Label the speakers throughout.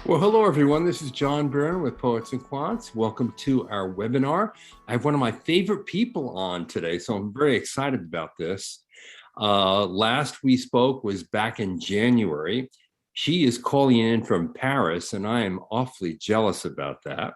Speaker 1: Well, hello, everyone. This is John Byrne with Poets and Quants. Welcome to our webinar. I have one of my favorite people on today, so I'm very excited about this. Last we spoke was back in January. She is calling in from Paris, and I am awfully jealous about that.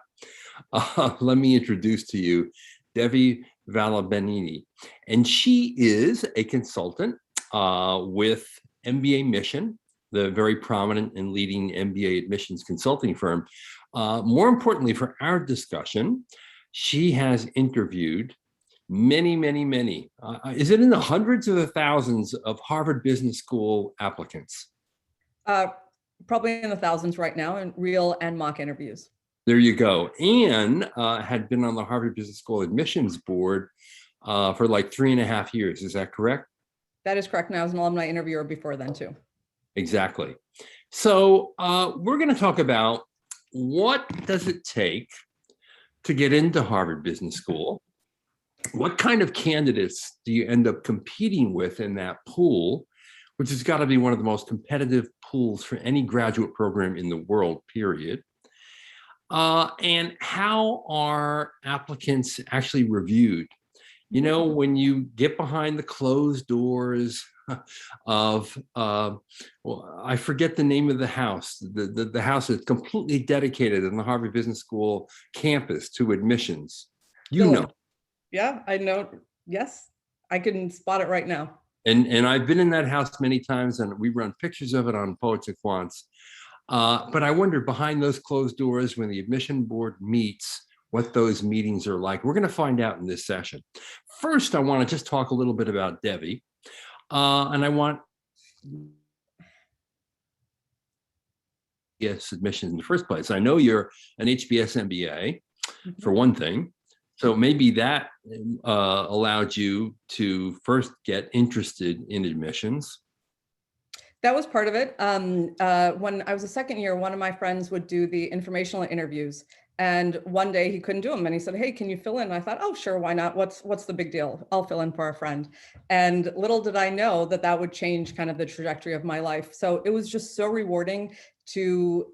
Speaker 1: Let me introduce to you Devi Vallabhaneni, and she is a consultant with mbaMission, the very prominent and leading MBA admissions consulting firm. More importantly, for our discussion, she has interviewed many, is it in the hundreds or the thousands of Harvard Business School applicants?
Speaker 2: Probably in the thousands right now in real and mock interviews.
Speaker 1: There you go. And had been on the Harvard Business School Admissions Board for like 3.5 years. Is that correct?
Speaker 2: That is correct. And I was an alumni interviewer before then too.
Speaker 1: Exactly. So we're going to talk about what does it take to get into Harvard Business School? What kind of candidates do you end up competing with in that pool, which has got to be one of the most competitive pools for any graduate program in the world, period. And how are applicants actually reviewed? You know, when you get behind the closed doors of, well, I forget the name of the house, the house that's completely dedicated on the Harvard Business School campus to admissions. You know.
Speaker 2: Yeah, I know. Yes, I can spot it right now.
Speaker 1: And I've been in that house many times, and we run pictures of it on Poets and Quants. But I wonder, behind those closed doors, when the admission board meets, what those meetings are like. We're going to find out in this session. First, I want to just talk a little bit about Devi. And I want HBS admissions in the first place. I know you're an HBS MBA, for one thing. So maybe that allowed you to first get interested in admissions.
Speaker 2: That was part of it. When I was a second year, one of my friends would do the informational interviews. And one day he couldn't do them. And he said, hey, can you fill in? And I thought, oh, sure, why not? What's the big deal? I'll fill in for a friend. And little did I know that that would change kind of the trajectory of my life. So it was just so rewarding to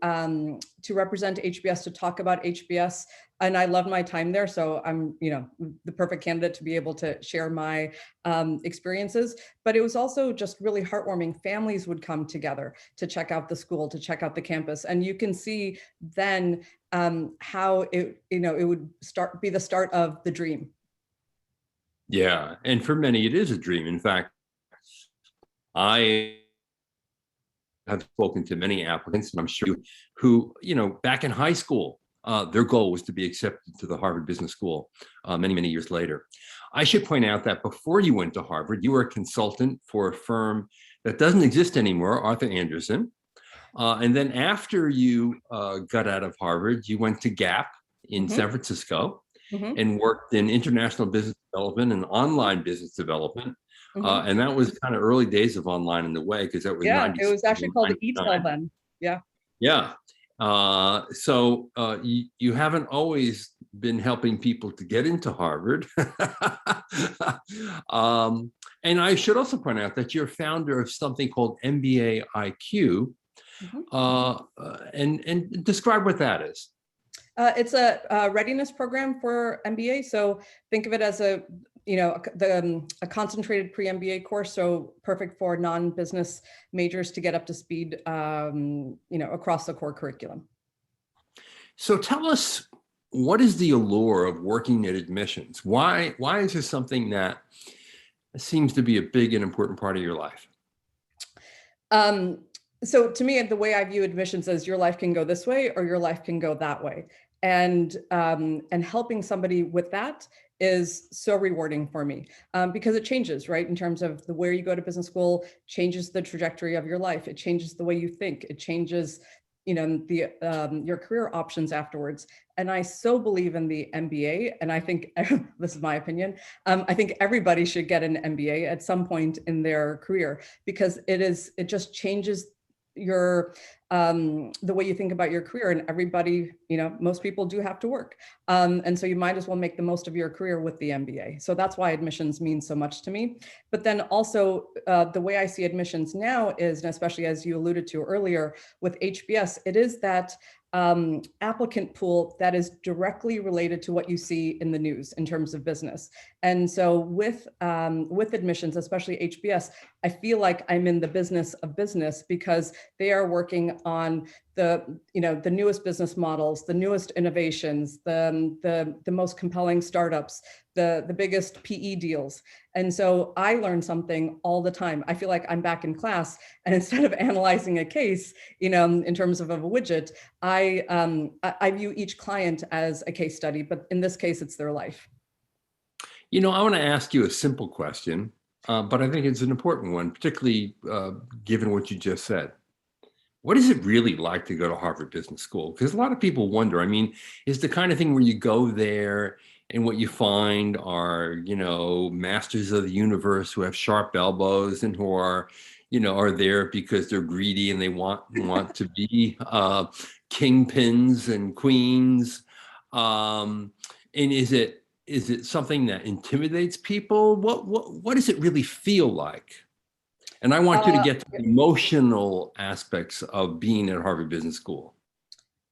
Speaker 2: represent HBS, to talk about HBS. And I loved my time there. So I'm, the perfect candidate to be able to share my experiences. But it was also just really heartwarming. Families would come together to check out the school, to check out the campus. And you can see then how it would be the start of the dream.
Speaker 1: Yeah, and for many, it is a dream. In fact, I have spoken to many applicants, and I'm sure you, who, back in high school, their goal was to be accepted to the Harvard Business School many years later. I should point out that before you went to Harvard, you were a consultant for a firm that doesn't exist anymore, Arthur Andersen. And then after you got out of Harvard, you went to Gap in San Francisco and worked in international business development and online business development. And that was kind of early days of online in the way, because that was
Speaker 2: it was actually called the eTel then. Yeah.
Speaker 1: So you haven't always been helping people to get into Harvard. And I should also point out that you're founder of something called MBA IQ. And describe what that is.
Speaker 2: It's a readiness program for MBA. So think of it as a concentrated pre-MBA course. So perfect for non-business majors to get up to speed, across the core curriculum.
Speaker 1: So tell us, what is the allure of working at admissions? Why is this something that seems to be a big and important part of your life?
Speaker 2: So to me, the way I view admissions is your life can go this way or your life can go that way. And helping somebody with that is so rewarding for me because it changes, right? In terms of where you go to business school, changes the trajectory of your life. It changes the way you think. It changes, your career options afterwards. And I so believe in the MBA. And I think, this is my opinion, I think everybody should get an MBA at some point in their career, because it just changes your the way you think about your career. And everybody, most people do have to work. And so you might as well make the most of your career with the MBA. So that's why admissions means so much to me. But then also the way I see admissions now is, and especially as you alluded to earlier with HBS, it is that applicant pool that is directly related to what you see in the news in terms of business. And so with admissions, especially HBS, I feel like I'm in the business of business because they are working on the newest business models, the newest innovations, the most compelling startups, the biggest PE deals. And so I learn something all the time. I feel like I'm back in class, and instead of analyzing a case, in terms of a widget, I view each client as a case study, but in this case, it's their life.
Speaker 1: I want to ask you a simple question, but I think it's an important one, particularly given what you just said. What is it really like to go to Harvard Business School? Because a lot of people wonder, is the kind of thing where you go there and what you find are, masters of the universe who have sharp elbows and who are there because they're greedy and they want to be kingpins and queens. And is it something that intimidates people? What does it really feel like? And I want you to get to the emotional aspects of being at Harvard Business School.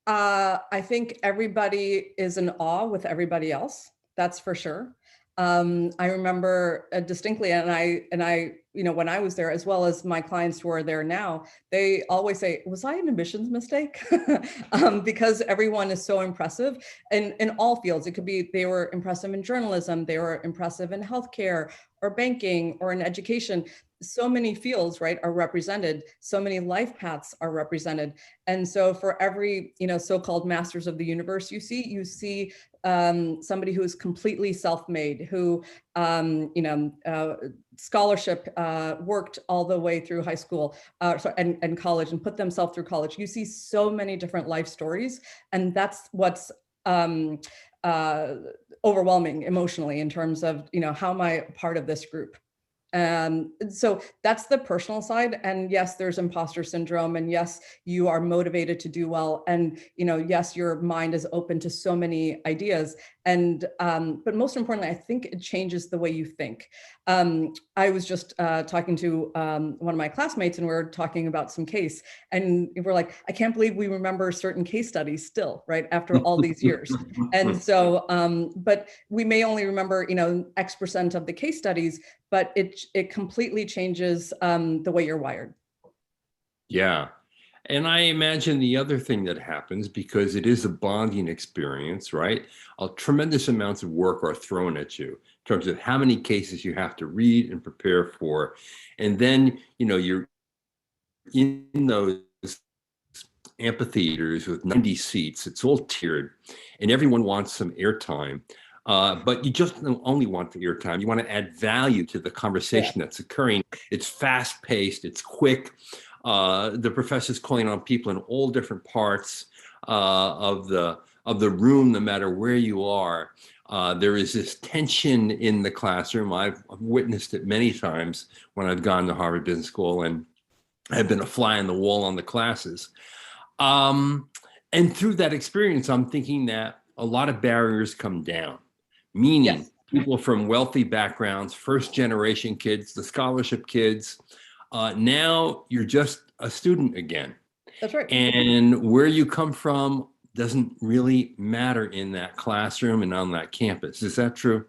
Speaker 2: I think everybody is in awe with everybody else. That's for sure. I remember distinctly, and I, when I was there, as well as my clients who are there now, they always say, "Was I an admissions mistake?" Because everyone is so impressive in all fields. It could be they were impressive in journalism, they were impressive in healthcare or banking or in education. So many fields, right, are represented. So many life paths are represented. And so for every, so-called masters of the universe, you see somebody who is completely self-made, who, scholarship worked all the way through high school and college and put themselves through college. You see so many different life stories. And that's what's overwhelming emotionally in terms of, how am I part of this group? So that's the personal side. And yes, there's imposter syndrome. And yes, you are motivated to do well. And, yes, your mind is open to so many ideas. And, but most importantly, I think it changes the way you think. I was just talking to one of my classmates, and we were talking about some case, and we're like, I can't believe we remember certain case studies still, right, after all these years. And so, but we may only remember, X% of the case studies, but it completely changes the way you're wired.
Speaker 1: Yeah. And I imagine the other thing that happens, because it is a bonding experience, right? Tremendous amounts of work are thrown at you in terms of how many cases you have to read and prepare for. And then, you're in those amphitheaters with 90 seats. It's all tiered and everyone wants some airtime. But you just don't only want the airtime. You want to add value to the conversation that's occurring. It's fast-paced. It's quick. The professor's calling on people in all different parts of the room, no matter where you are. There is this tension in the classroom. I've witnessed it many times when I've gone to Harvard Business School, and I've been a fly on the wall on the classes. And through that experience, I'm thinking that a lot of barriers come down, meaning people from wealthy backgrounds, first-generation kids, the scholarship kids, now you're just a student again.
Speaker 2: That's right.
Speaker 1: And where you come from doesn't really matter in that classroom and on that campus. Is that true?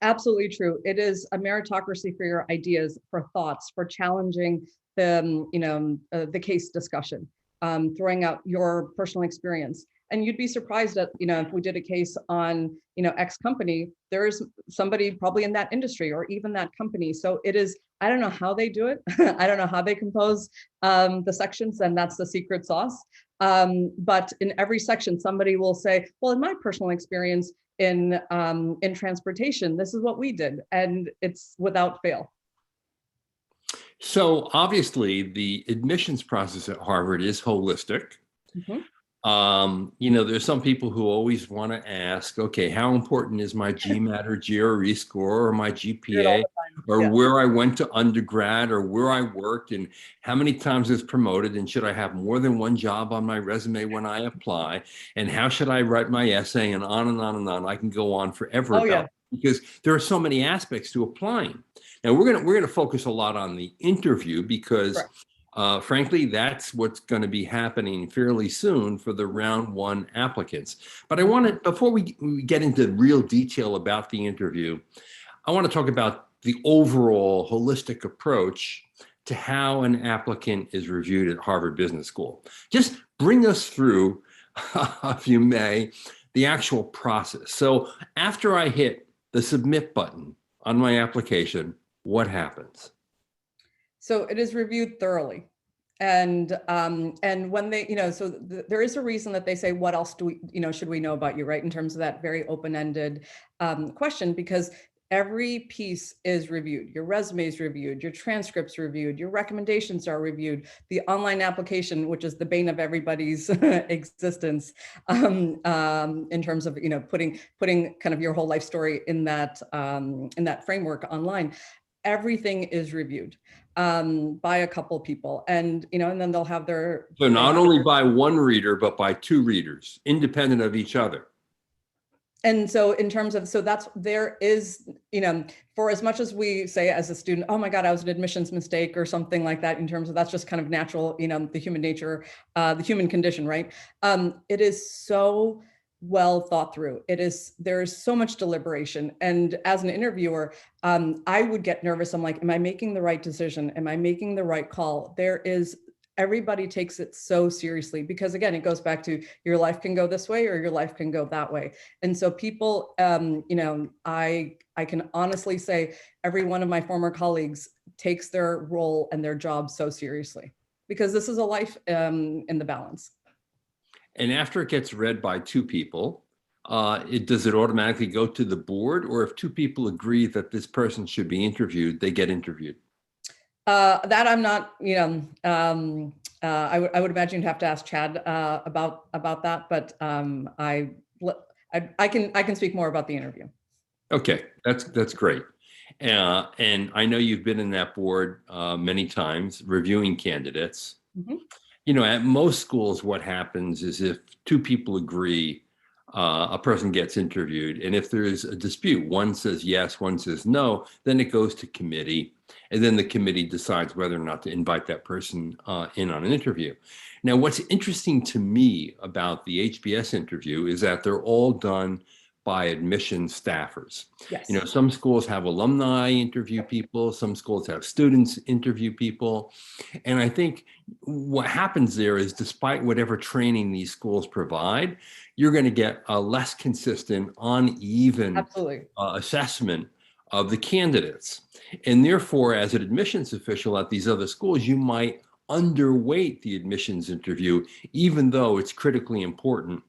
Speaker 2: Absolutely true. It is a meritocracy for your ideas, for thoughts, for challenging the case discussion, throwing out your personal experience. And you'd be surprised that, if we did a case on, X company, there's somebody probably in that industry or even that company. So it is, I don't know how they do it. I don't know how they compose the sections, and that's the secret sauce. But in every section, somebody will say, well, in my personal experience in transportation, this is what we did. And it's without fail.
Speaker 1: So obviously the admissions process at Harvard is holistic.
Speaker 2: Mm-hmm.
Speaker 1: There's some people who always want to ask, okay, how important is my GMAT or GRE score or my
Speaker 2: Hear it all
Speaker 1: GPA
Speaker 2: the time.
Speaker 1: or
Speaker 2: Yeah.
Speaker 1: where I went to undergrad or where I worked and how many times I was promoted and should I have more than one job on my resume when I apply and how should I write my essay and on and on and on. I can go on forever
Speaker 2: Oh,
Speaker 1: about
Speaker 2: yeah.
Speaker 1: it because there are so many aspects to applying. Now we're gonna focus a lot on the interview because
Speaker 2: Correct.
Speaker 1: frankly, that's what's going to be happening fairly soon for the round one applicants. But I want to, before we get into real detail about the interview, I want to talk about the overall holistic approach to how an applicant is reviewed at Harvard Business School. Just bring us through, if you may, the actual process. So after I hit the submit button on my application, what happens?
Speaker 2: So it is reviewed thoroughly. And when they, there is a reason that they say, what else do we, should we know about you, right? In terms of that very open-ended question, because every piece is reviewed. Your resume is reviewed, your transcripts reviewed, your recommendations are reviewed, the online application, which is the bane of everybody's existence, in terms of, putting kind of your whole life story in that framework online. Everything is reviewed by a couple people, and then they'll have their.
Speaker 1: So not only by one reader, but by two readers, independent of each other.
Speaker 2: And so in terms of, there is, for as much as we say as a student, oh my God, I was an admissions mistake or something like that, in terms of that's just kind of natural, the human nature, the human condition, right? It is so well thought through. There's so much deliberation. And as an interviewer, I would get nervous. I'm like, am I making the right decision? Am I making the right call? Everybody takes it so seriously because again, it goes back to your life can go this way or your life can go that way. And so people, I can honestly say every one of my former colleagues takes their role and their job so seriously because this is a life in the balance.
Speaker 1: And after it gets read by two people, does it automatically go to the board? Or if two people agree that this person should be interviewed, they get interviewed?
Speaker 2: That I'm not, I would imagine you'd have to ask Chad about that, but I can speak more about the interview.
Speaker 1: Okay, that's great. And I know you've been in that board many times reviewing candidates.
Speaker 2: Mm-hmm.
Speaker 1: At most schools, what happens is if two people agree, a person gets interviewed. And if there is a dispute, one says yes, one says no, then it goes to committee. And then the committee decides whether or not to invite that person in on an interview. Now, what's interesting to me about the HBS interview is that they're all done by admissions staffers.
Speaker 2: Yes.
Speaker 1: Some schools have alumni interview people, some schools have students interview people. And I think what happens there is despite whatever training these schools provide, you're going to get a less consistent, uneven assessment of the candidates. And therefore, as an admissions official at these other schools, you might underweight the admissions interview, even though it's critically important.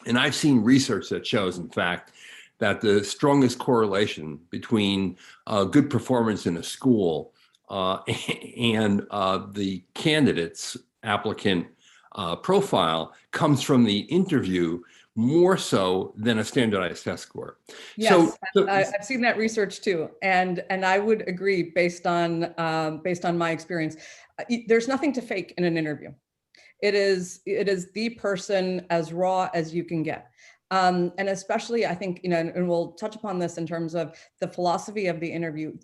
Speaker 1: And I've seen research that shows, in fact, that the strongest correlation between good performance in a school and the candidate's applicant profile comes from the interview more so than a standardized test score.
Speaker 2: Yes, so I've seen that research too, and I would agree based on my experience. There's nothing to fake in an interview. It is the person as raw as you can get. And especially, I think, and we'll touch upon this in terms of the philosophy of the interview.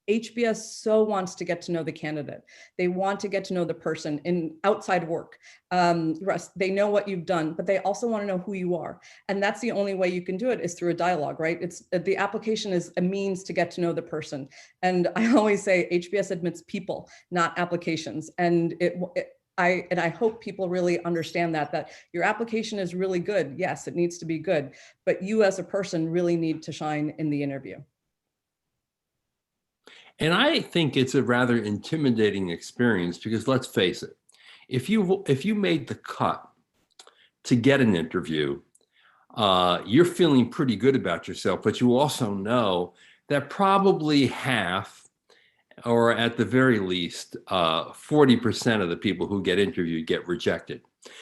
Speaker 2: HBS so wants to get to know the candidate. They want to get to know the person in outside work. They know what you've done, but they also want to know who you are. And that's the only way you can do it is through a dialogue, right? The application is a means to get to know the person. And I always say HBS admits people, not applications. And I hope people really understand that your application is really good. Yes, it needs to be good, but you as a person really need to shine in the interview.
Speaker 1: And I think it's a rather intimidating experience because let's face it, if you made the cut to get an interview, you're feeling pretty good about yourself, but you also know that probably half, or at the very least, 40% of the people who get interviewed get rejected.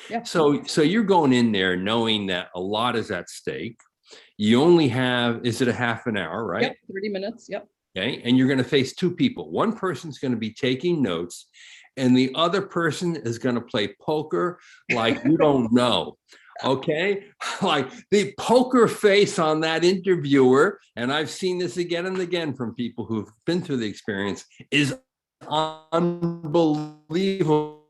Speaker 2: Yeah.
Speaker 1: So you're going in there knowing that a lot is at stake. You only have, is it a half an hour, right?
Speaker 2: Yep, 30 minutes. Yep.
Speaker 1: Okay. And you're going to face two people. One person's going to be taking notes, and the other person is going to play poker like you don't know. Okay. Like the poker face on that interviewer, and I've seen this again and again from people who've been through the experience, is unbelievable.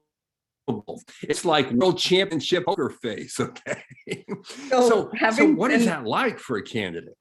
Speaker 1: It's like world championship poker face. Okay. So what is that like for a candidate?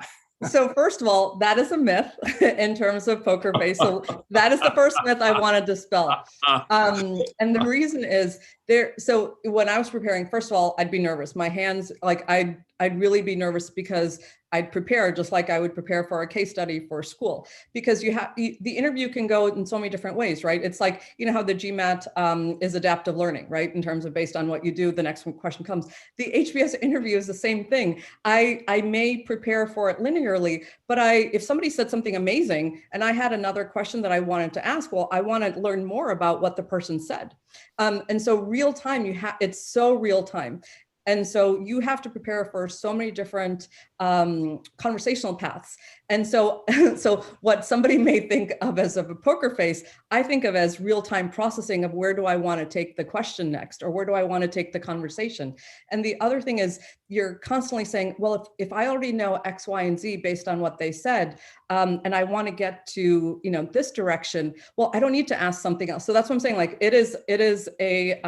Speaker 2: So first of all, that is a myth in terms of poker face. So that is the first myth I want to dispel. And the reason is there. So when I was preparing, first of all, I'd be nervous. My hands, like I'd really be nervous because I'd prepare just like I would prepare for a case study for school, because the interview can go in so many different ways, right? It's like, you know how the GMAT is adaptive learning, right? In terms of based on what you do, the next question comes. The HBS interview is the same thing. I may prepare for it linearly, but if somebody said something amazing and I had another question that I wanted to ask, well, I want to learn more about what the person said. And so real time, it's so real time. And so you have to prepare for so many different conversational paths. And so, so what somebody may think of as a poker face, I think of as real-time processing of where do I want to take the question next, or where do I want to take the conversation. And the other thing is you're constantly saying, well, if I already know X, Y, and Z based on what they said, and I want to get to, you know, this direction, well, I don't need to ask something else. So that's what I'm saying. Like it is a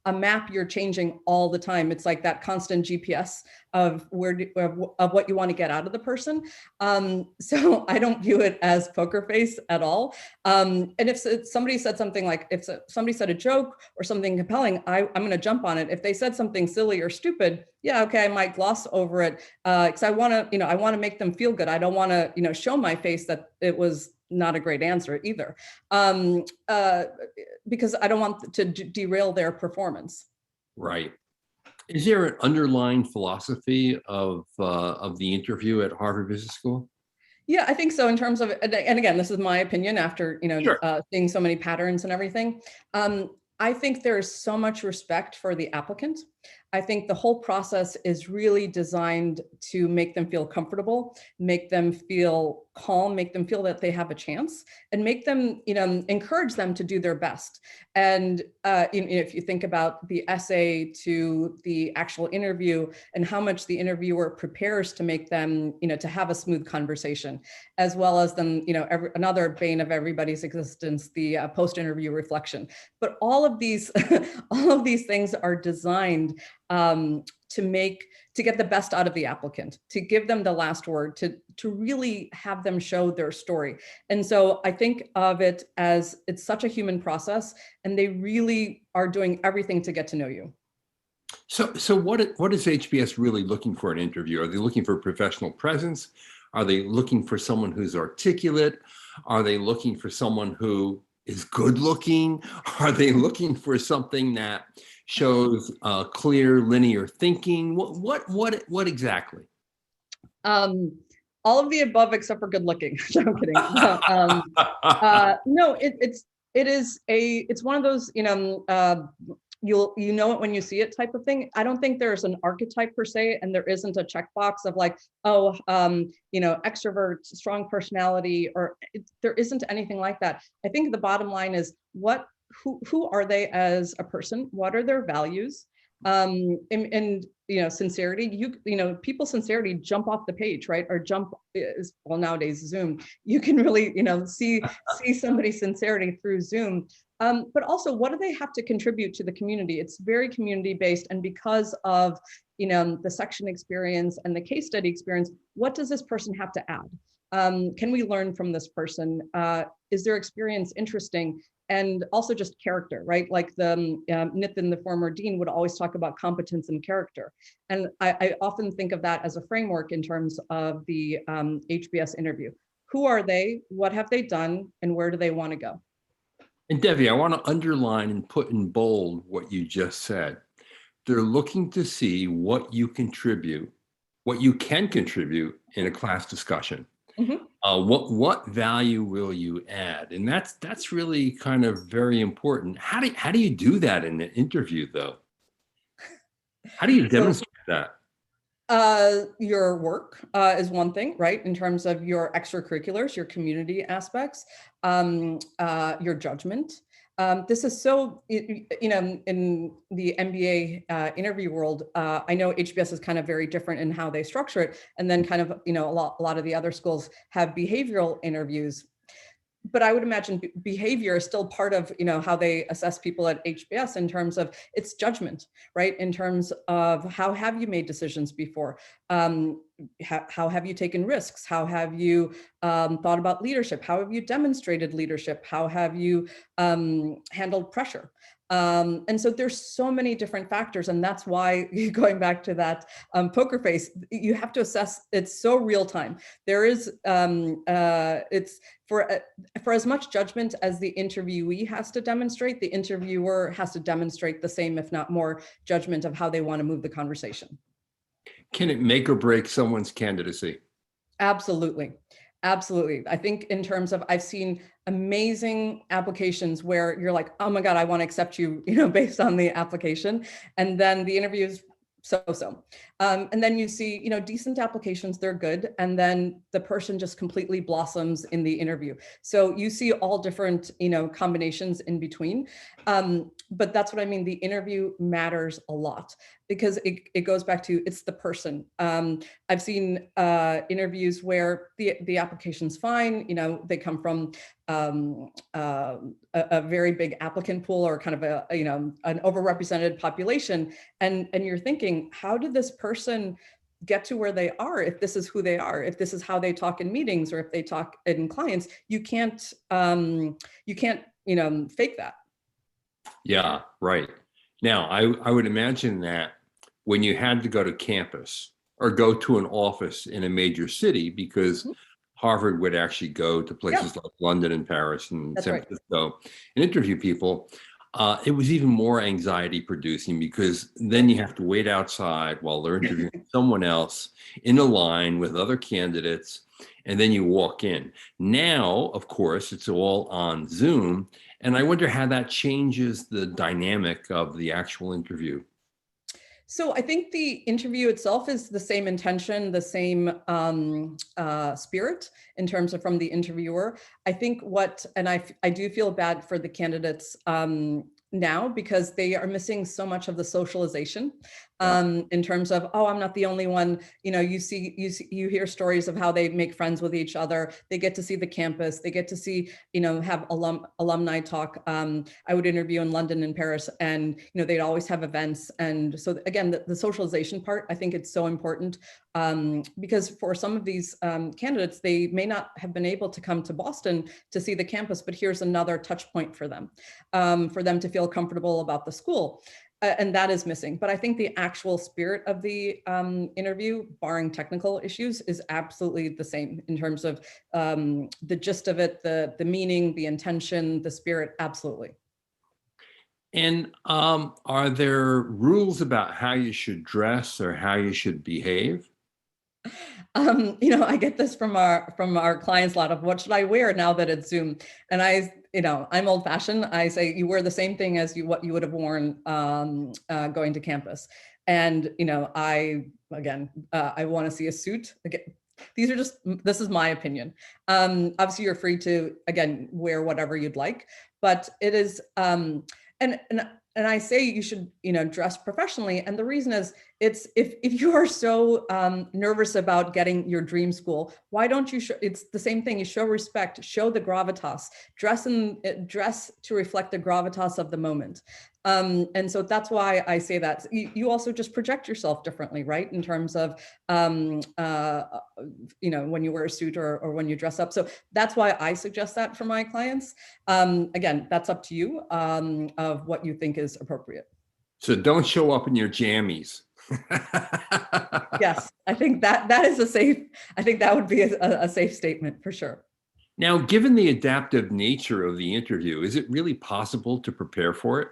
Speaker 2: map you're changing all the time. It's like that constant GPS of of what you want to get out of the person. So I don't view it as poker face at all. And if somebody said something like, if somebody said a joke or something compelling, I'm going to jump on it. If they said something silly or stupid, yeah, okay, I might gloss over it because I want to, I want to make them feel good. I don't want to, show my face that it was not a great answer either, because I don't want to derail their performance.
Speaker 1: Right. Is there an underlying philosophy of the interview at Harvard Business School?
Speaker 2: Yeah, I think so. In terms of, and again, this is my opinion after
Speaker 1: Sure.
Speaker 2: seeing so many patterns and everything. I think there's so much respect for the applicant. I think the whole process is really designed to make them feel comfortable, make them feel calm, make them feel that they have a chance, and make them, encourage them to do their best. And if you think about the essay to the actual interview and how much the interviewer prepares to make them, to have a smooth conversation, as well as then, another bane of everybody's existence, the post-interview reflection. But all of these, all of these things are designed to get the best out of the applicant, to give them the last word, to really have them show their story. And so I think of it as it's such a human process, and they really are doing everything to get to know you.
Speaker 1: So what is HBS really looking for in an interview? Are they looking for professional presence? Are they looking for someone who's articulate? Are they looking for someone who is good looking? Are they looking for something that shows clear linear thinking? What exactly?
Speaker 2: All of the above except for good looking. No, I'm kidding. No, it's one of those, you'll know it when you see it type of thing. I don't think there's an archetype per se, and there isn't a checkbox of like, extrovert, strong personality, or there isn't anything like that. I think the bottom line is who are they as a person? What are their values? And sincerity, people's sincerity jump off the page, right? Or well, nowadays Zoom, you can really, see somebody's sincerity through Zoom. But also, what do they have to contribute to the community? It's very community based. And because of, the section experience and the case study experience, what does this person have to add? Can we learn from this person? Is their experience interesting? And also just character, right? Like Nitin, the former dean, would always talk about competence and character. And I often think of that as a framework in terms of the HBS interview. Who are they? What have they done? And where do they want to go?
Speaker 1: And Devi, I want to underline and put in bold what you just said. They're looking to see what you contribute, what you can contribute in a class discussion. Mm-hmm. What value will you add? And that's really kind of very important. How do you do that in an interview, though? How do you
Speaker 2: So
Speaker 1: demonstrate that?
Speaker 2: your work is one thing, right? In terms of your extracurriculars, your community aspects, your judgment. This is so, in the MBA interview world, I know HBS is kind of very different in how they structure it. And then kind of, a lot of the other schools have behavioral interviews. But I would imagine behavior is still part of, how they assess people at HBS in terms of its judgment, right? In terms of how have you made decisions before? How have you taken risks? How have you thought about leadership? How have you demonstrated leadership? How have you handled pressure? And so there's so many different factors, and that's why going back to that poker face, you have to assess. It's so real time. There is it's for as much judgment as the interviewee has to demonstrate, the interviewer has to demonstrate the same, if not more, judgment of how they want to move the conversation.
Speaker 1: Can it make or break someone's candidacy?
Speaker 2: Absolutely. Absolutely. I think in terms of, I've seen amazing applications where you're like, oh my God, I want to accept you, based on the application. And then the interview is so-so. And then you see, decent applications, they're good. And then the person just completely blossoms in the interview. So you see all different, combinations in between. But that's what I mean. The interview matters a lot because it goes back to, it's the person. I've seen interviews where the application's fine, they come from a very big applicant pool or kind of an overrepresented population. And you're thinking, how did this person get to where they are? If this is who they are, if this is how they talk in meetings, or if they talk in clients, you can't fake that.
Speaker 1: Yeah, right. Now, I would imagine that when you had to go to campus or go to an office in a major city, because Harvard would actually go to places like London and Paris and
Speaker 2: That's
Speaker 1: San
Speaker 2: right.
Speaker 1: Francisco and interview people, it was even more anxiety producing because then you have to wait outside while they're interviewing someone else in a line with other candidates, and then you walk in. Now, of course, it's all on Zoom, and I wonder how that changes the dynamic of the actual interview.
Speaker 2: So I think the interview itself is the same intention, the same spirit in terms of from the interviewer. I think I do feel bad for the candidates now because they are missing so much of the socialization in terms of, oh, I'm not the only one. You hear stories of how they make friends with each other. They get to see the campus. They get to see, have alumni talk. I would interview in London and Paris, and they'd always have events. And so again, the socialization part, I think it's so important because for some of these candidates, they may not have been able to come to Boston to see the campus, but here's another touch point for them to feel comfortable about the school. And that is missing. But I think the actual spirit of the interview, barring technical issues, is absolutely the same in terms of the gist of it, the meaning, the intention, the spirit, absolutely.
Speaker 1: And are there rules about how you should dress or how you should behave?
Speaker 2: I get this from our clients a lot of, what should I wear now that it's Zoom? And I'm old fashioned. I say you wear the same thing as what you would have worn going to campus. And I want to see a suit. Again, this is my opinion. Obviously, you're free to wear whatever you'd like, but it is and I say you should dress professionally. And the reason is, it's if you are so nervous about getting your dream school, why don't you it's the same thing. You show respect, show the gravitas, dress to reflect the gravitas of the moment. And so that's why I say that. You also just project yourself differently, right? In terms of, when you wear a suit or when you dress up. So that's why I suggest that for my clients. Again, that's up to you of what you think is appropriate.
Speaker 1: So don't show up in your jammies.
Speaker 2: Yes, I think that is I think that would be a safe statement for sure.
Speaker 1: Now, given the adaptive nature of the interview, is it really possible to prepare for it?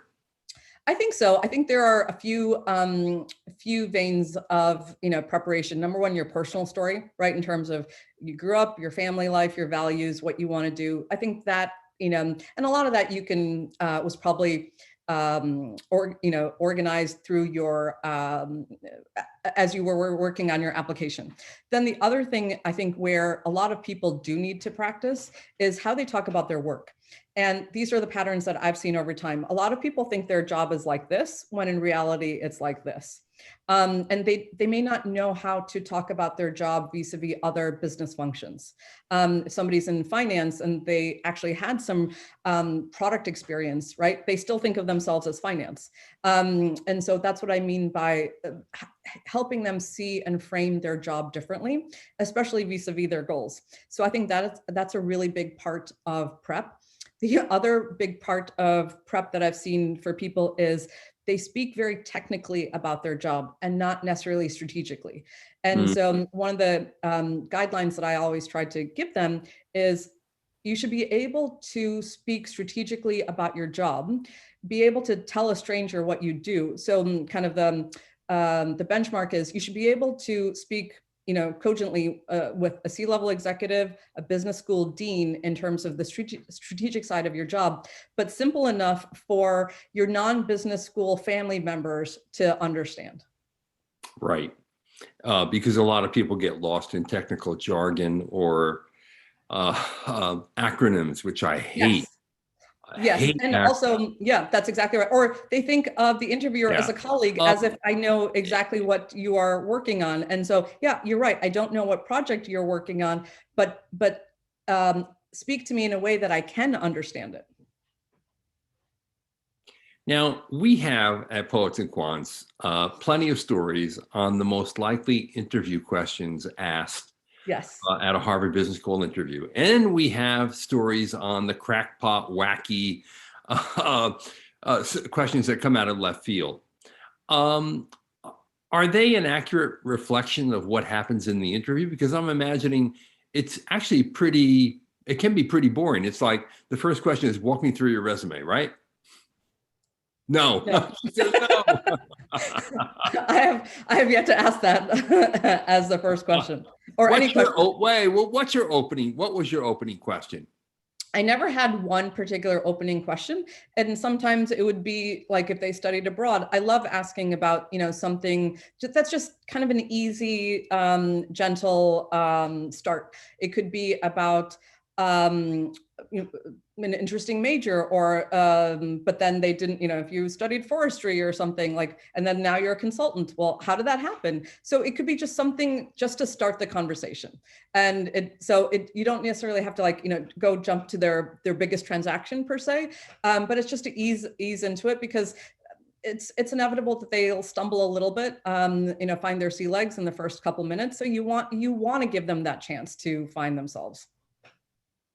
Speaker 2: I think so. I think there are a few veins of preparation. Number one, your personal story, right? In terms of you grew up, your family life, your values, what you want to do. I think that and a lot of that you can was probably organized through your, as you were working on your application. Then the other thing I think where a lot of people do need to practice is how they talk about their work. And these are the patterns that I've seen over time. A lot of people think their job is like this, when in reality, it's like this. And they may not know how to talk about their job vis-a-vis other business functions. If somebody's in finance and they actually had some product experience, right? They still think of themselves as finance. And so that's what I mean by helping them see and frame their job differently, especially vis-a-vis their goals. So I think that's a really big part of prep. The other big part of prep that I've seen for people is they speak very technically about their job and not necessarily strategically. And so one of the guidelines that I always try to give them is you should be able to speak strategically about your job, be able to tell a stranger what you do. So kind of the benchmark is you should be able to speak cogently with a C-level executive, a business school dean in terms of the strategic side of your job, but simple enough for your non-business school family members to understand.
Speaker 1: Right. Because a lot of people get lost in technical jargon or acronyms, which I hate.
Speaker 2: Yes. Yes, and also, yeah, that's exactly right. Or they think of the interviewer as a colleague, as if I know exactly what you are working on. And so, yeah, you're right. I don't know what project you're working on, but speak to me in a way that I can understand it.
Speaker 1: Now, we have at Poets and Quants plenty of stories on the most likely interview questions asked.
Speaker 2: Yes.
Speaker 1: At a Harvard Business School interview. And we have stories on the crackpot, wacky questions that come out of left field. Are they an accurate reflection of what happens in the interview? Because I'm imagining it's actually it can be pretty boring. It's like the first question is, walk me through your resume, right? No.
Speaker 2: No. I have yet to ask that as the first question. Or any question.
Speaker 1: What was your opening question?
Speaker 2: I never had one particular opening question. And sometimes it would be like if they studied abroad. I love asking about, something that's just kind of an easy, gentle start. It could be about an interesting major, or but then they didn't, if you studied forestry or something like, and then now you're a consultant. Well, how did that happen? So it could be just something just to start the conversation. And you don't necessarily have to go jump to their biggest transaction per se, but it's just to ease into it, because it's inevitable that they'll stumble a little bit, find their sea legs in the first couple minutes. So you want to give them that chance to find themselves.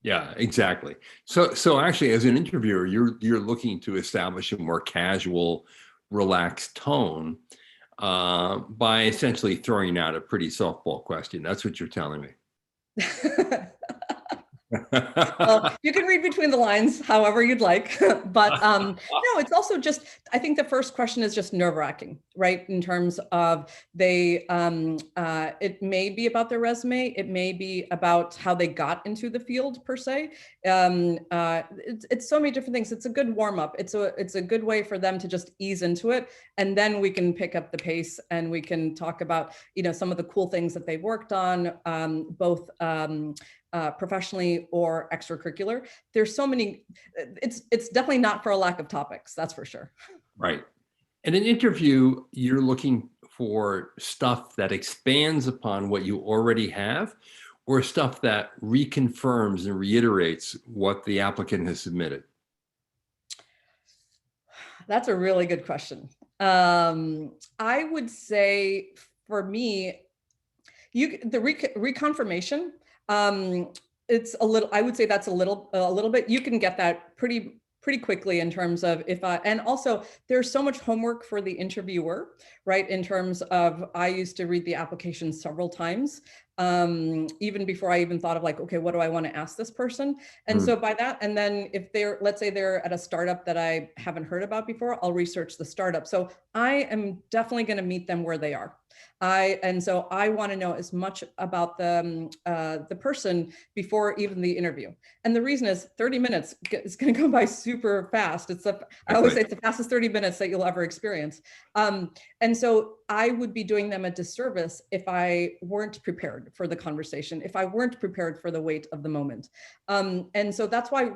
Speaker 1: Yeah, exactly. So actually, as an interviewer, you're looking to establish a more casual, relaxed tone by essentially throwing out a pretty softball question. That's what you're telling me.
Speaker 2: Well, you can read between the lines however you'd like, but no, it's also just, I think the first question is just nerve-wracking, right? In terms of it may be about their resume, it may be about how they got into the field per se. It's so many different things. It's a good warm-up. It's a good way for them to just ease into it, and then we can pick up the pace and we can talk about some of the cool things that they've worked on, both professionally or extracurricular. There's so many, it's definitely not for a lack of topics, that's for sure.
Speaker 1: Right. In an interview, you're looking for stuff that expands upon what you already have, or stuff that reconfirms and reiterates what the applicant has submitted?
Speaker 2: That's a really good question. I would say for me, the reconfirmation, it's a little, I would say that's a little bit, you can get that pretty quickly in terms of and also there's so much homework for the interviewer, right? In terms of, I used to read the application several times. even before I even thought of like, okay, what do I want to ask this person? And so by that, and then if they're, let's say they're at a startup that I haven't heard about before, I'll research the startup. So I am definitely going to meet them where they are. And so I want to know as much about the person before even the interview. And the reason is 30 minutes is going to go by super fast. I always say it's the fastest 30 minutes that you'll ever experience. And so I would be doing them a disservice if I weren't prepared for the conversation, if I weren't prepared for the weight of the moment. And so that's why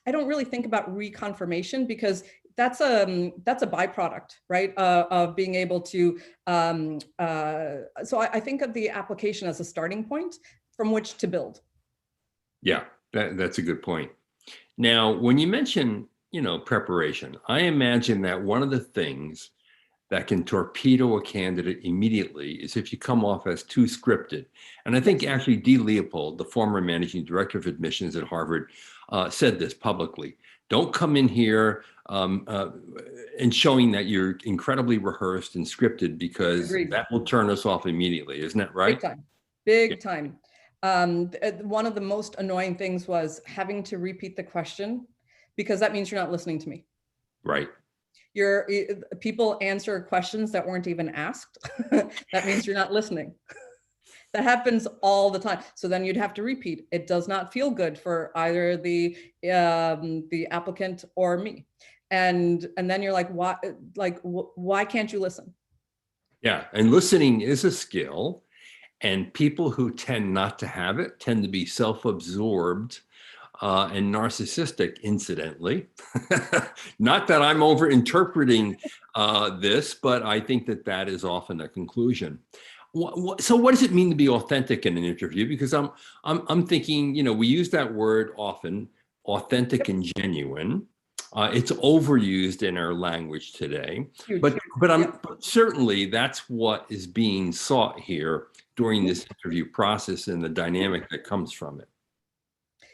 Speaker 2: I don't really think about reconfirmation, because that's a byproduct, right? Of being able to, so I think of the application as a starting point from which to build.
Speaker 1: Yeah, that's a good point. Now, when you mention, preparation, I imagine that one of the things that can torpedo a candidate immediately is if you come off as too scripted. And I think actually Dee Leopold, the former managing director of admissions at Harvard, said this publicly. Don't come in here and showing that you're incredibly rehearsed and scripted, because
Speaker 2: Agreed.
Speaker 1: that will turn us off immediately. Isn't that right?
Speaker 2: Big time. Big time. One of the most annoying things was having to repeat the question, because that means you're not listening to me.
Speaker 1: Right.
Speaker 2: People answer questions that weren't even asked. That means you're not listening. That happens all the time. So then you'd have to repeat. It does not feel good for either the applicant or me. And then you're like, why can't you listen?
Speaker 1: Yeah, and listening is a skill, and people who tend not to have it tend to be self-absorbed and narcissistic, incidentally. Not that I'm over interpreting this, but I think that is often a conclusion. So what does it mean to be authentic in an interview? Because I'm thinking, we use that word often, authentic and genuine. It's overused in our language today, but certainly that's what is being sought here during this interview process and the dynamic that comes from it.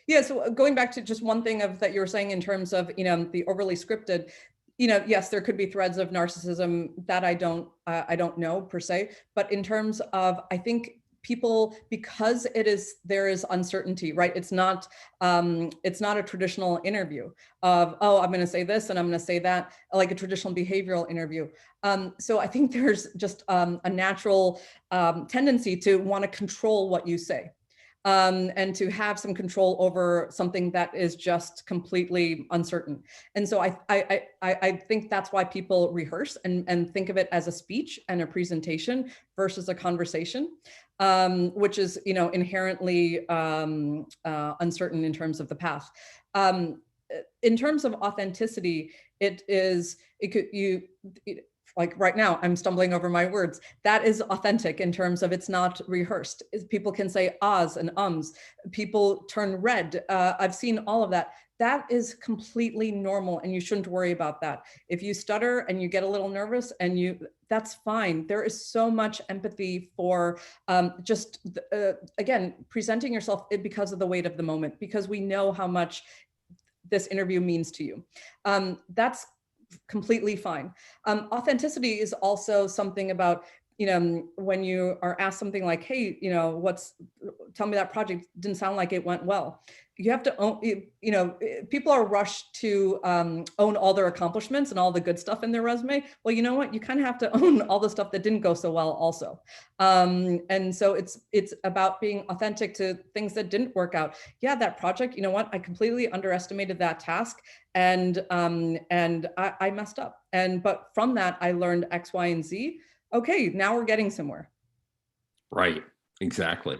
Speaker 2: Yeah, so going back to just one thing that you were saying in terms of, the overly scripted, yes, there could be threads of narcissism that I don't know per se, but in terms of, I think people, because there is uncertainty, right? It's not a traditional interview of, oh, I'm going to say this and I'm going to say that, like a traditional behavioral interview. So I think there's just a natural tendency to want to control what you say. And to have some control over something that is just completely uncertain. And so I think that's why people rehearse and think of it as a speech and a presentation versus a conversation, which is, inherently uncertain in terms of the path. In terms of authenticity, like right now, I'm stumbling over my words. That is authentic in terms of it's not rehearsed. People can say ahs and ums. People turn red. I've seen all of that. That is completely normal, and you shouldn't worry about that. If you stutter and you get a little nervous, that's fine. There is so much empathy for again, presenting yourself because of the weight of the moment, because we know how much this interview means to you. That's completely fine. Authenticity is also something about, when you are asked something like, hey, tell me that project didn't sound like it went well. You have to own, people are rushed to own all their accomplishments and all the good stuff in their resume. Well, you know what? You kind of have to own all the stuff that didn't go so well also. And so it's about being authentic to things that didn't work out. Yeah, that project, you know what? I completely underestimated that task, and I messed up. But from that, I learned X, Y, and Z. Okay, now we're getting somewhere.
Speaker 1: Right, exactly.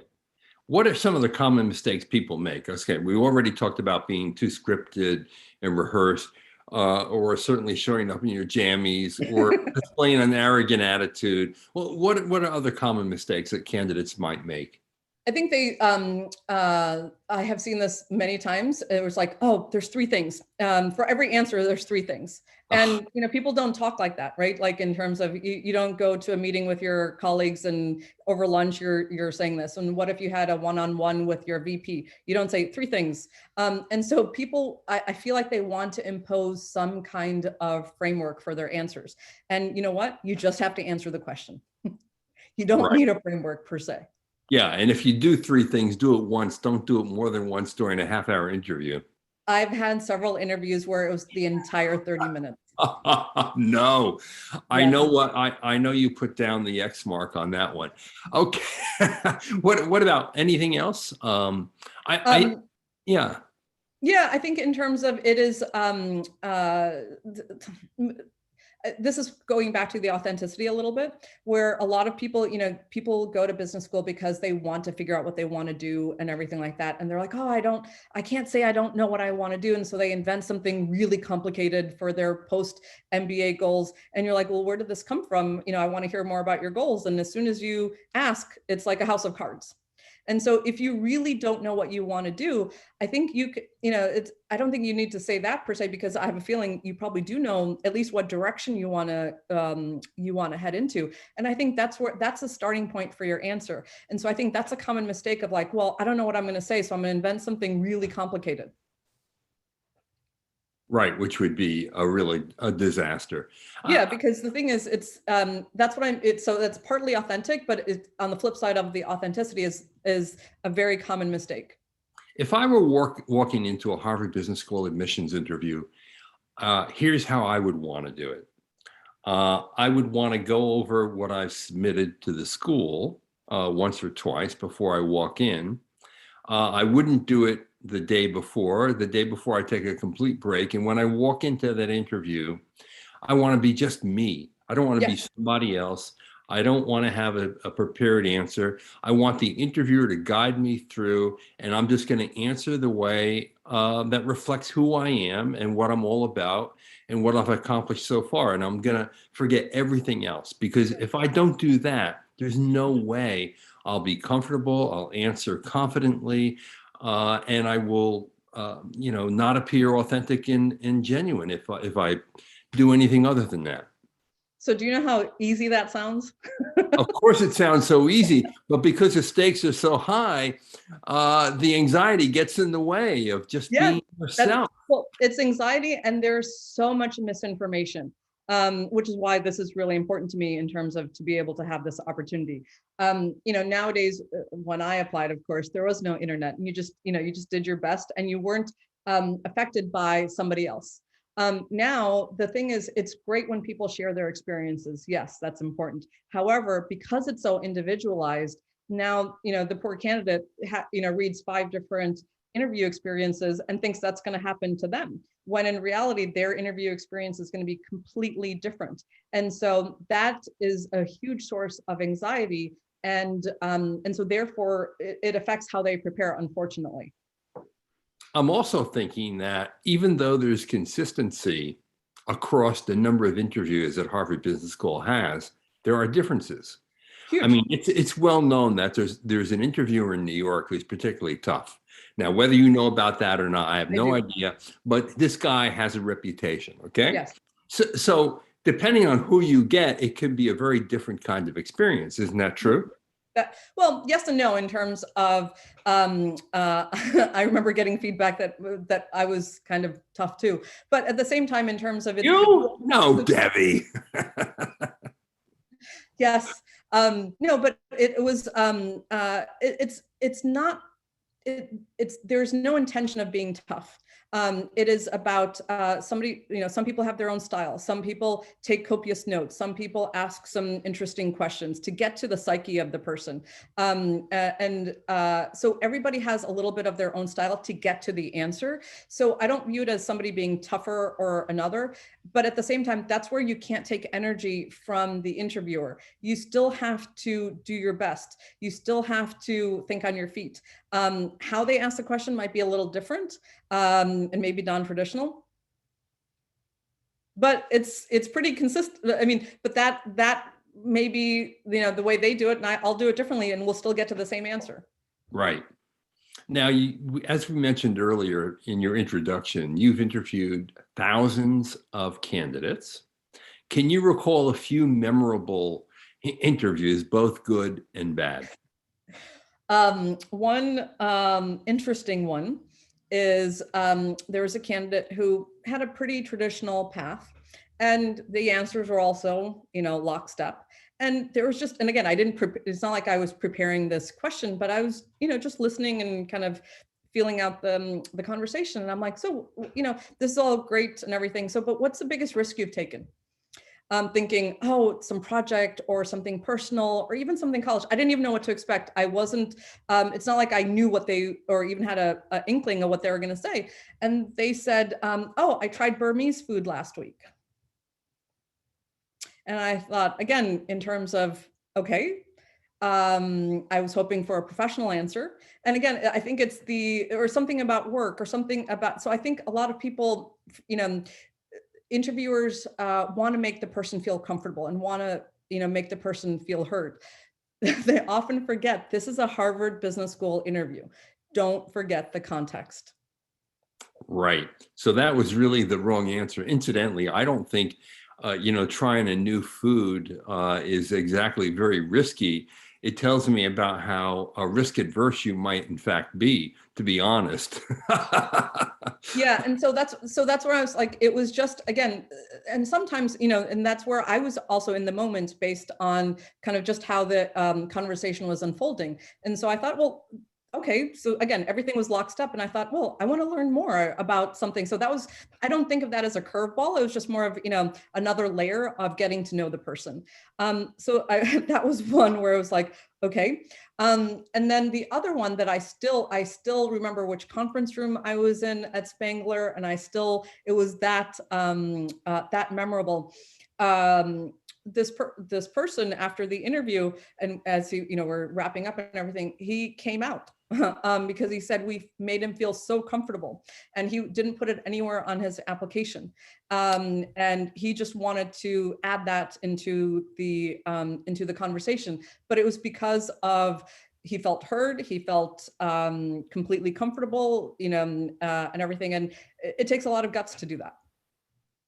Speaker 1: What are some of the common mistakes people make? Okay, we already talked about being too scripted and rehearsed, or certainly showing up in your jammies, or displaying an arrogant attitude. Well, what are other common mistakes that candidates might make?
Speaker 2: I think I have seen this many times. It was like, oh, there's three things. For every answer, there's three things. And, people don't talk like that, right? Like in terms of, you don't go to a meeting with your colleagues and over lunch, you're saying this. And what if you had a one-on-one with your VP? You don't say three things. And so people, I feel like they want to impose some kind of framework for their answers. And you know what? You just have to answer the question. You don't need a framework per se.
Speaker 1: Yeah, and if you do three things, do it once. Don't do it more than once during a half-hour interview.
Speaker 2: I've had several interviews where it was the entire 30 minutes.
Speaker 1: No, I
Speaker 2: Yeah.
Speaker 1: know what I know you put down the X mark on that one. Okay. What about anything else? I yeah.
Speaker 2: Yeah, I think in terms of it is this is going back to the authenticity a little bit, where a lot of people, people go to business school because they want to figure out what they want to do and everything like that. And they're like, oh, I can't say I don't know what I want to do. And so they invent something really complicated for their post MBA goals. And you're like, well, where did this come from? I want to hear more about your goals. And as soon as you ask, it's like a house of cards. And so if you really don't know what you want to do, I think I don't think you need to say that per se, because I have a feeling you probably do know at least what direction you want to head into. And I think that's a starting point for your answer. And so I think that's a common mistake of like, well, I don't know what I'm going to say, so I'm going to invent something really complicated.
Speaker 1: Right, which would be a disaster.
Speaker 2: Yeah, because the thing is, it's so that's partly authentic, but on the flip side of the authenticity is a very common mistake.
Speaker 1: If I were walking into a Harvard Business School admissions interview, here's how I would want to do it. I would want to go over what I've submitted to the school once or twice before I walk in. I wouldn't do it the day before. The day before, I take a complete break. And when I walk into that interview, I want to be just me. I don't want to be somebody else. I don't want to have a prepared answer. I want the interviewer to guide me through, and I'm just going to answer the way that reflects who I am and what I'm all about and what I've accomplished so far. And I'm going to forget everything else, because if I don't do that, there's no way I'll be comfortable. I'll answer confidently, and I will, not appear authentic and genuine if I do anything other than that.
Speaker 2: So do you know how easy that sounds?
Speaker 1: Of course, it sounds so easy, but because the stakes are so high, the anxiety gets in the way of just being yourself.
Speaker 2: Well, it's anxiety, and there's so much misinformation, which is why this is really important to me in terms of to be able to have this opportunity. Nowadays, when I applied, of course, there was no internet, and you just did your best, and you weren't affected by somebody else. Now, the thing is, it's great when people share their experiences. Yes, that's important. However, because it's so individualized, now, the poor candidate, reads 5 different interview experiences and thinks that's going to happen to them, when in reality, their interview experience is going to be completely different. And so that is a huge source of anxiety. And so therefore, it affects how they prepare, unfortunately.
Speaker 1: I'm also thinking that even though there's consistency across the number of interviews that Harvard Business School has, there are differences. Huge. I mean, it's well known that there's an interviewer in New York who's particularly tough. Now, whether you know about that or not, I have no idea, but this guy has a reputation, okay?
Speaker 2: Yes.
Speaker 1: So depending on who you get, it can be a very different kind of experience. Isn't that true?
Speaker 2: Well, yes and no, in terms of, I remember getting feedback that I was kind of tough too, but at the same time, in terms of
Speaker 1: no, Devi.
Speaker 2: Yes, no, but it was, it's not, there's no intention of being tough. It is about somebody, some people have their own style. Some people take copious notes. Some people ask some interesting questions to get to the psyche of the person. So everybody has a little bit of their own style to get to the answer. So I don't view it as somebody being tougher or another, but at the same time, that's where you can't take energy from the interviewer. You still have to do your best. You still have to think on your feet. How they ask the question might be a little different, and maybe non-traditional, but it's pretty consistent. I mean, but that may be, the way they do it, and I'll do it differently, and we'll still get to the same answer.
Speaker 1: Right. Now, as we mentioned earlier in your introduction, you've interviewed thousands of candidates. Can you recall a few memorable interviews, both good and bad?
Speaker 2: One interesting one is there was a candidate who had a pretty traditional path, and the answers were also, lockstep. And there was just, and again, it's not like I was preparing this question, but I was, just listening and kind of feeling out the conversation. And I'm like, so, this is all great and everything. So, but what's the biggest risk you've taken? Thinking, oh, some project or something personal or even something college. I didn't even know what to expect. I wasn't, it's not like I knew what they, or even had a inkling of what they were going to say. And they said, oh, I tried Burmese food last week. And I thought, again, in terms of, okay, I was hoping for a professional answer. And again, I think it's or something about work or something about, so I think a lot of people, interviewers want to make the person feel comfortable and want to, make the person feel heard. They often forget this is a Harvard Business School interview. Don't forget the context.
Speaker 1: Right. So that was really the wrong answer. Incidentally, I don't think, trying a new food is exactly very risky. It tells me about how risk adverse you might in fact be, to be honest.
Speaker 2: Yeah. And so that's where I was like, it was just, again, and sometimes, and that's where I was also in the moment based on kind of just how the conversation was unfolding. And so I thought, well, okay, so again, everything was lockstep. And I thought, well, I want to learn more about something. So that was, I don't think of that as a curveball. It was just more of, another layer of getting to know the person. So that was one where it was like, okay. And then the other one that I still remember which conference room I was in at Spangler. And it was that memorable. This person after the interview, and as we're wrapping up and everything, he came out because he said we made him feel so comfortable, and he didn't put it anywhere on his application, and he just wanted to add that into the conversation. But it was because of he felt heard, he felt completely comfortable, and everything. And it takes a lot of guts to do that.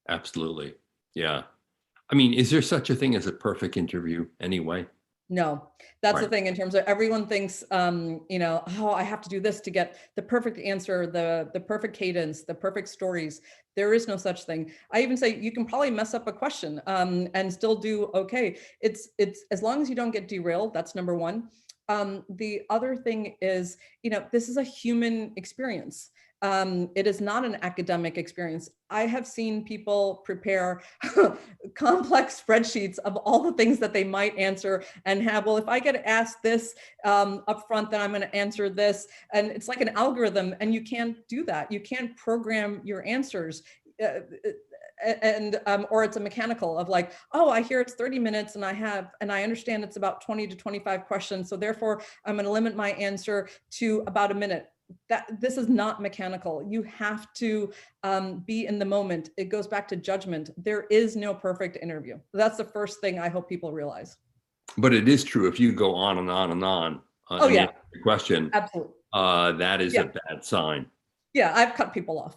Speaker 1: Absolutely, yeah. I mean, is there such a thing as a perfect interview anyway?
Speaker 2: No, that's
Speaker 1: Right.
Speaker 2: the thing in terms of everyone thinks, oh, I have to do this to get the perfect answer, the perfect cadence, the perfect stories. There is no such thing. I even say you can probably mess up a question and still do okay. It's as long as you don't get derailed, that's number one. The other thing is, this is a human experience. It is not an academic experience. I have seen people prepare complex spreadsheets of all the things that they might answer and have, well, if I get asked this up front, then I'm going to answer this. And it's like an algorithm, and you can't do that. You can't program your answers. Or it's a mechanical of like, oh, I hear it's 30 minutes and I understand it's about 20 to 25 questions. So therefore I'm going to limit my answer to about a minute. This is not mechanical. You have to be in the moment. It goes back to judgment. There is no perfect interview. That's the first thing I hope people realize.
Speaker 1: But it is true. If you go on and on and on,
Speaker 2: oh yeah,
Speaker 1: the question,
Speaker 2: absolutely,
Speaker 1: that is a bad sign.
Speaker 2: Yeah, I've cut people off.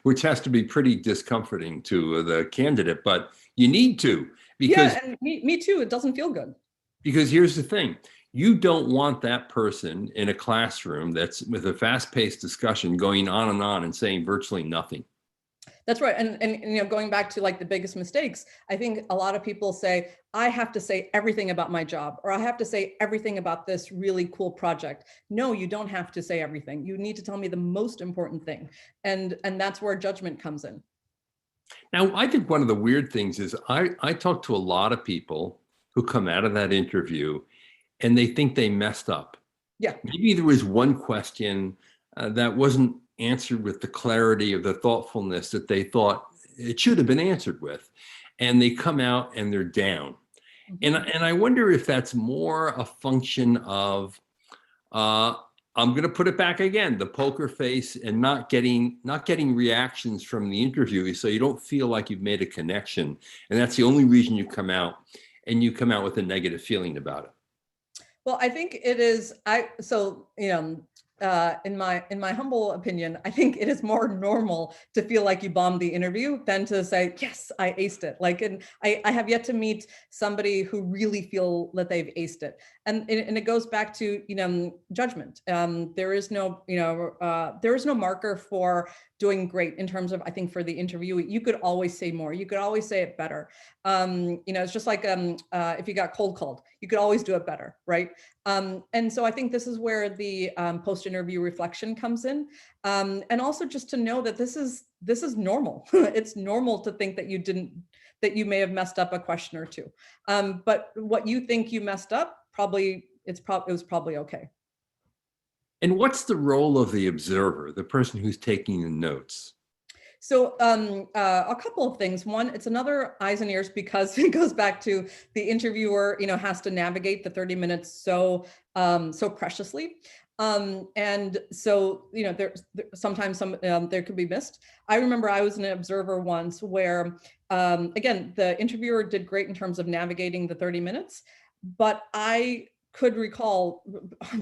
Speaker 1: Which has to be pretty discomforting to the candidate, but you need to, because
Speaker 2: and me too. It doesn't feel good.
Speaker 1: Because here's the thing. You don't want that person in a classroom that's with a fast-paced discussion going on and saying virtually nothing.
Speaker 2: That's right. And going back to like the biggest mistakes, I think a lot of people say, I have to say everything about my job, or I have to say everything about this really cool project. No, you don't have to say everything. You need to tell me the most important thing. And that's where judgment comes in.
Speaker 1: Now, I think one of the weird things is I talk to a lot of people who come out of that interview and they think they messed up.
Speaker 2: Yeah.
Speaker 1: Maybe there was one question that wasn't answered with the clarity or the thoughtfulness that they thought it should have been answered with. And they come out and they're down. Mm-hmm. And I wonder if that's more a function of, I'm going to put it back again, the poker face, and not getting reactions from the interviewee, so you don't feel like you've made a connection. And that's the only reason you come out, and you come out with a negative feeling about it.
Speaker 2: Well, I think it is, in my humble opinion, I think it is more normal to feel like you bombed the interview than to say, yes, I aced it. Like, and I have yet to meet somebody who really feel that they've aced it. and it goes back to, judgment. There is no, there is no marker for doing great in terms of, I think for the interviewee, you could always say more, you could always say it better. It's just like if you got cold called, you could always do it better, right? And so I think this is where the post-interview reflection comes in. And also just to know that this is normal. It's normal to think that that you may have messed up a question or two. But what you think you messed up, it was probably okay.
Speaker 1: And what's the role of the observer, the person who's taking the notes?
Speaker 2: So a couple of things. One, it's another eyes and ears, because it goes back to the interviewer, has to navigate the 30 minutes so preciously. And so, sometimes there could be missed. I remember I was an observer once where, again, the interviewer did great in terms of navigating the 30 minutes, but I could recall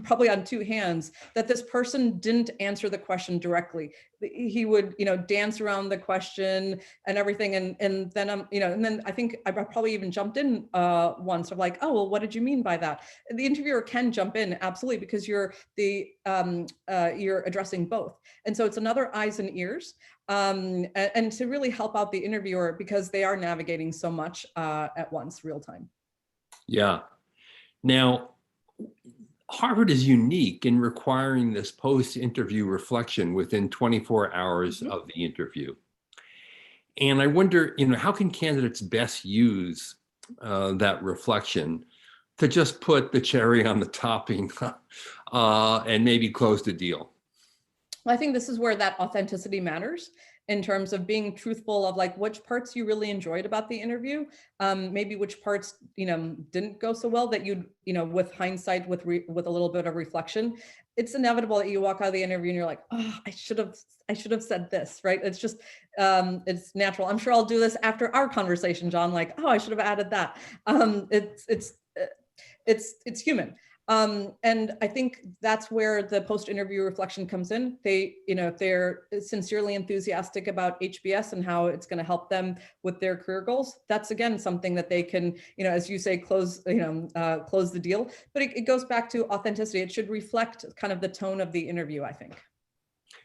Speaker 2: probably on two hands that this person didn't answer the question directly. He would, dance around the question and everything. And then, and then I think I probably even jumped in once of like, oh, well, what did you mean by that? The interviewer can jump in, absolutely, because you're addressing both. And so it's another eyes and ears, and to really help out the interviewer, because they are navigating so much at once, real time.
Speaker 1: Yeah. Now, Harvard is unique in requiring this post-interview reflection within 24 hours of the interview. And I wonder, how can candidates best use that reflection to just put the cherry on the topping and maybe close the deal?
Speaker 2: I think this is where that authenticity matters, in terms of being truthful of like which parts you really enjoyed about the interview, maybe which parts didn't go so well that with hindsight, with a little bit of reflection, it's inevitable that you walk out of the interview and you're like, oh, I should have said this, right? It's just it's natural. I'm sure I'll do this after our conversation, John. Like, oh, I should have added that. It's human. And I think that's where the post-interview reflection comes in. If they're sincerely enthusiastic about HBS and how it's going to help them with their career goals, that's again something that they can, as you say, close the deal. But it goes back to authenticity. It should reflect kind of the tone of the interview, I think.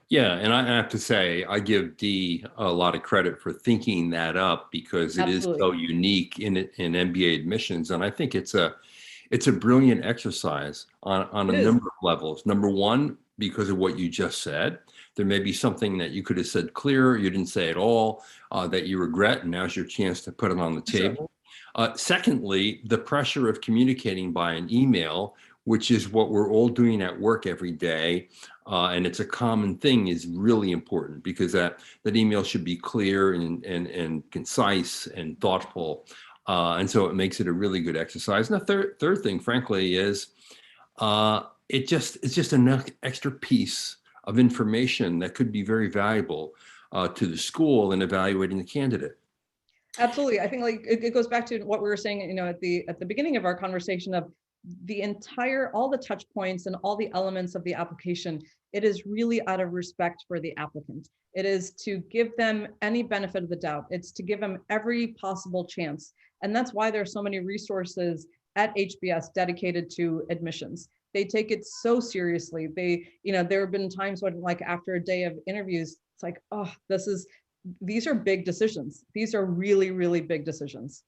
Speaker 1: Yeah, and I have to say, I give Dee a lot of credit for thinking that up, because it is so unique in MBA admissions, and I think it's a brilliant exercise on a number of levels. Number one, because of what you just said, there may be something that you could have said clearer, you didn't say at all, that you regret, and now's your chance to put it on the table. Sure. Secondly, the pressure of communicating by an email, which is what we're all doing at work every day, and it's a common thing, is really important, because that email should be clear and concise and thoughtful. And so it makes it a really good exercise. And the third thing, frankly, is it's just an extra piece of information that could be very valuable to the school in evaluating the candidate.
Speaker 2: Absolutely. I think it goes back to what we were saying, at the beginning of our conversation, of all the touch points and all the elements of the application. It is really out of respect for the applicant. It is to give them any benefit of the doubt. It's to give them every possible chance. And that's why there's so many resources at HBS dedicated to admissions. They take it so seriously. There have been times when, like, after a day of interviews, it's like, oh, these are big decisions. These are really, really big decisions.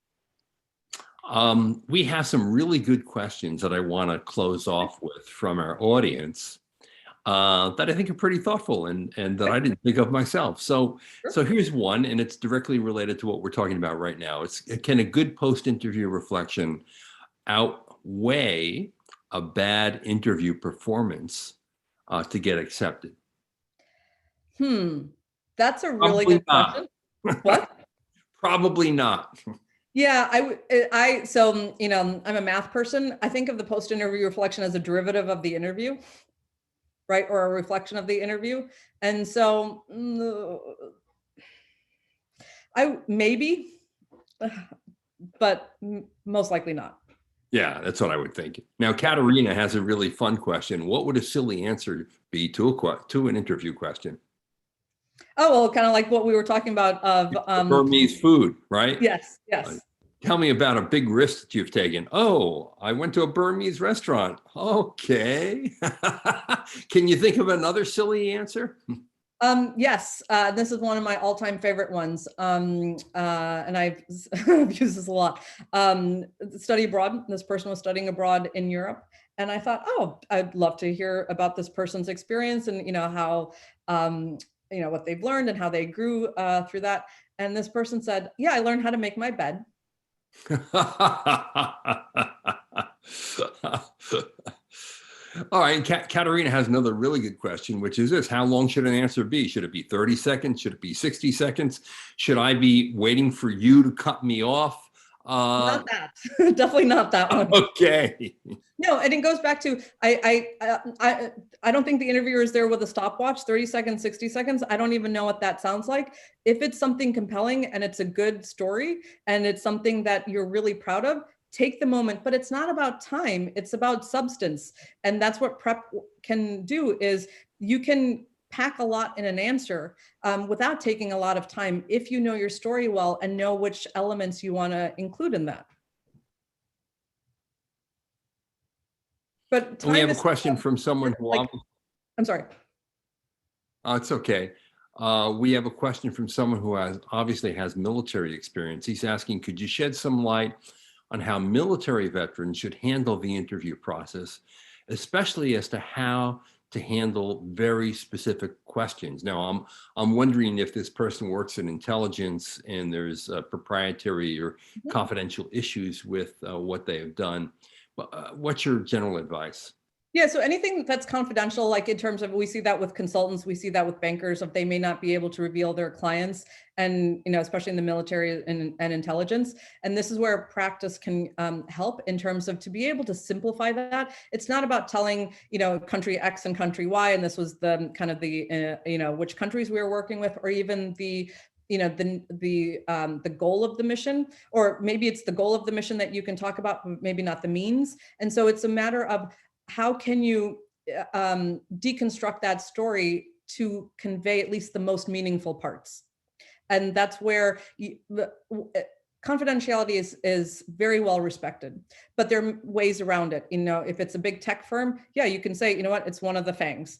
Speaker 1: We have some really good questions that I want to close off with from our audience that I think are pretty thoughtful and that I didn't think of myself. So here's one, and it's directly related to what we're talking about right now. Can a good post-interview reflection outweigh a bad interview performance to get accepted?
Speaker 2: That's a really good question. What?
Speaker 1: Probably not.
Speaker 2: Yeah, so, I'm a math person. I think of the post-interview reflection as a derivative of the interview, right? Or a reflection of the interview. And so maybe, but most likely not.
Speaker 1: Yeah, that's what I would think. Now, Katerina has a really fun question. What would a silly answer be to an interview question? Oh,
Speaker 2: well, kind of like what we were talking about of
Speaker 1: Burmese food, right?
Speaker 2: Yes.
Speaker 1: Tell me about a big risk that you've taken. Oh, I went to a Burmese restaurant. Okay. Can you think of another silly answer?
Speaker 2: Yes, this is one of my all-time favorite ones, and I've used this a lot. Study abroad. This person was studying abroad in Europe, and I thought, oh, I'd love to hear about this person's experience and how what they've learned and how they grew through that. And this person said, "Yeah, I learned how to make my bed."
Speaker 1: All right, Katerina has another really good question, which is this: how long should an answer be? Should it be 30 seconds? Should it be 60 seconds? Should I be waiting for you to cut me off?
Speaker 2: Not that. Definitely not that one.
Speaker 1: Okay.
Speaker 2: No, and it goes back to I don't think the interviewer is there with a stopwatch, 30 seconds, 60 seconds. I don't even know what that sounds like. If it's something compelling and it's a good story and it's something that you're really proud of, take the moment. But it's not about time, it's about substance. And that's what prep can do, is you can pack a lot in an answer without taking a lot of time if you know your story well and know which elements you want to include in that. But
Speaker 1: we have a question from someone who
Speaker 2: I'm sorry.
Speaker 1: It's okay. We have a question from someone who obviously has military experience. He's asking, could you shed some light on how military veterans should handle the interview process, especially as to how to handle very specific questions? Now, I'm wondering if this person works in intelligence and there's proprietary or confidential issues with what they have done. What's your general advice?
Speaker 2: Yeah, so anything that's confidential, like in terms of, we see that with consultants, we see that with bankers, if they may not be able to reveal their clients, and especially in the military and intelligence. And this is where practice can help in terms of to be able to simplify that. It's not about telling country X and country Y, and this was the kind of the which countries we were working with, or even the the goal of the mission, or maybe it's the goal of the mission that you can talk about, maybe not the means. And so it's a matter of how can you deconstruct that story to convey at least the most meaningful parts. And that's where confidentiality is very well respected, but there are ways around it. If it's a big tech firm, yeah, you can say, it's one of the FANGs.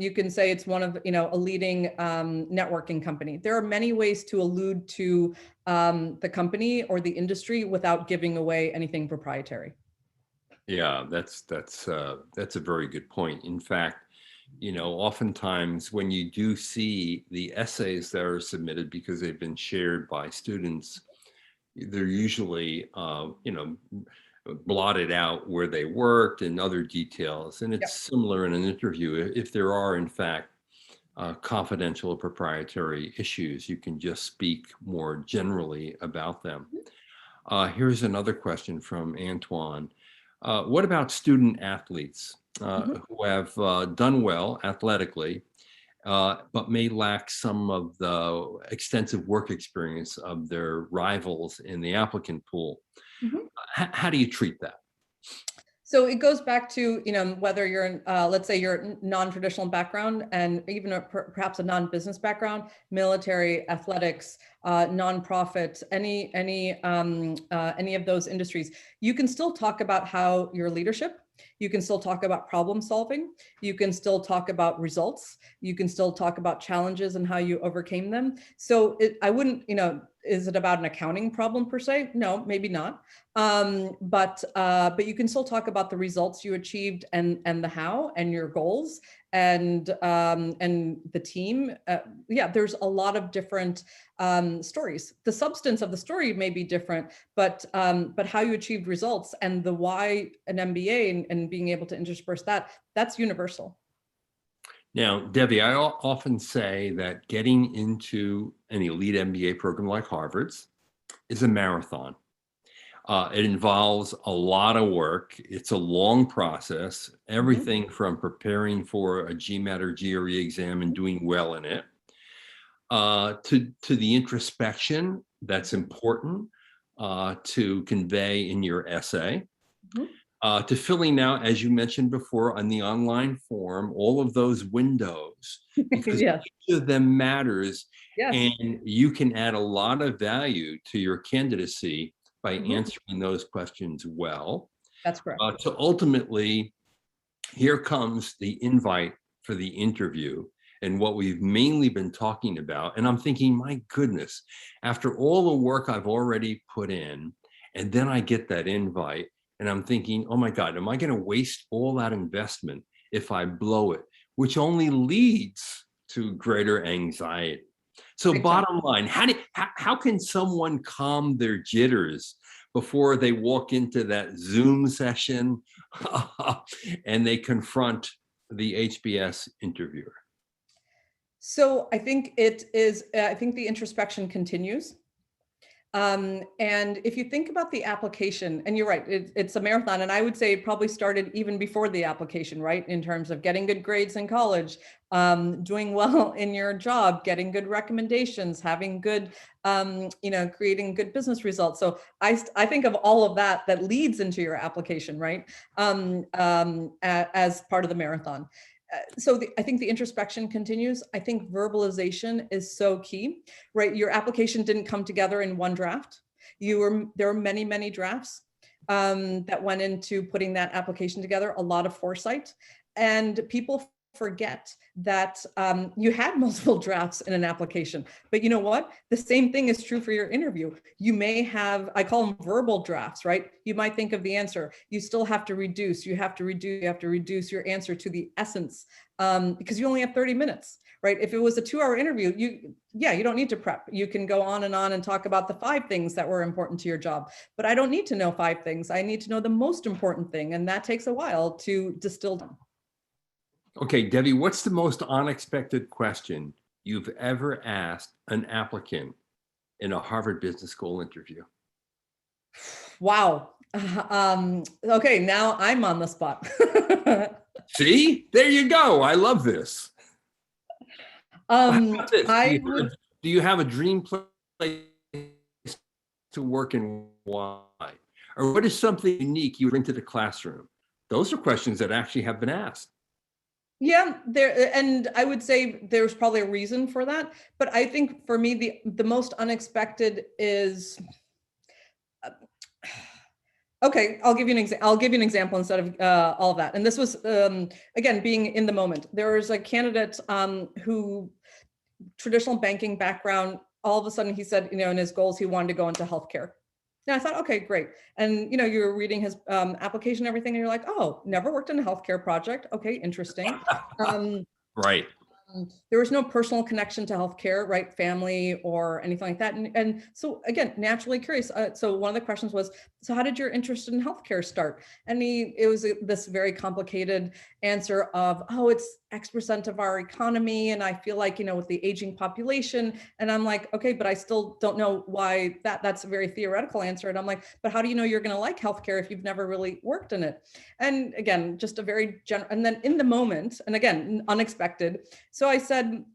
Speaker 2: You can say it's one of, a leading networking company. There are many ways to allude to the company or the industry without giving away anything proprietary.
Speaker 1: Yeah, that's a very good point. In fact, oftentimes when you do see the essays that are submitted because they've been shared by students, they're usually, blotted out where they worked and other details. And it's similar in an interview. If there are, in fact, confidential or proprietary issues, you can just speak more generally about them. Here's another question from Antoine. What about student athletes who have done well athletically, but may lack some of the extensive work experience of their rivals in the applicant pool? How do you treat that?
Speaker 2: So it goes back to, whether you're in, let's say you're non-traditional background, and even perhaps a non-business background, military, athletics, nonprofit, any of those industries, you can still talk about how your leadership. You can still talk about problem solving. You can still talk about results. You can still talk about challenges and how you overcame them. So I wouldn't, is it about an accounting problem per se? No, maybe not. But you can still talk about the results you achieved and the how and your goals and the team. Yeah, there's a lot of different stories. The substance of the story may be different, but how you achieved results and the why an MBA and being able to intersperse that's universal.
Speaker 1: Now, Devi, I often say that getting into an elite MBA program like Harvard's is a marathon. It involves a lot of work. It's a long process, everything from preparing for a GMAT or GRE exam and doing well in it, to the introspection that's important to convey in your essay, to filling out, as you mentioned before, on the online form, all of those windows, because each of them matters, and you can add a lot of value to your candidacy by answering those questions well.
Speaker 2: That's correct.
Speaker 1: So ultimately, here comes the invite for the interview and what we've mainly been talking about. And I'm thinking, my goodness, after all the work I've already put in, and then I get that invite, and I'm thinking, oh my God, am I going to waste all that investment if I blow it? Which only leads to greater anxiety. So bottom line, how can someone calm their jitters before they walk into that Zoom session and they confront the HBS interviewer?
Speaker 2: So I think I think the introspection continues. And if you think about the application, and you're right, it's a marathon, and I would say it probably started even before the application, right? In terms of getting good grades in college, doing well in your job, getting good recommendations, having good, creating good business results. So I think of all of that leads into your application, right? As part of the marathon. I think the introspection continues. I think verbalization is so key, right? Your application didn't come together in one draft. There were many, many drafts that went into putting that application together, a lot of foresight. And people forget that you had multiple drafts in an application. But you know what? The same thing is true for your interview. You may have, I call them verbal drafts, right? You might think of the answer. You still have to reduce, you have to reduce your answer to the essence because you only have 30 minutes, right? If it was a 2-hour interview, you don't need to prep. You can go on and talk about the 5 things that were important to your job. But I don't need to know 5 things. I need to know the most important thing. And that takes a while to distill down.
Speaker 1: Okay, Debbie, what's the most unexpected question you've ever asked an applicant in a Harvard Business School interview?
Speaker 2: Wow. Okay, now I'm on the spot.
Speaker 1: See, there you go. I love this. This? Do you have a dream place to work and why? Or what is something unique you bring to the classroom? Those are questions that actually have been asked.
Speaker 2: Yeah, and I would say there's probably a reason for that. But I think for me, the most unexpected is, okay, I'll give you an example instead of all of that. And this was, again, being in the moment. There was a candidate who, traditional banking background, all of a sudden he said, in his goals, he wanted to go into healthcare. And I thought, okay, great. And, you're reading his application and everything, and you're like, oh, never worked in a healthcare project. Okay, interesting.
Speaker 1: Right.
Speaker 2: There was no personal connection to healthcare, right? Family or anything like that. And so again, naturally curious. So one of the questions was, so how did your interest in healthcare start? And it was this very complicated answer of, oh, it's X% of our economy. And I feel like, with the aging population, and I'm like, okay, but I still don't know why that's a very theoretical answer. And I'm like, but how do you know you're going to like healthcare if you've never really worked in it? And again, just a very general, and then in the moment, and again, unexpected. So I said,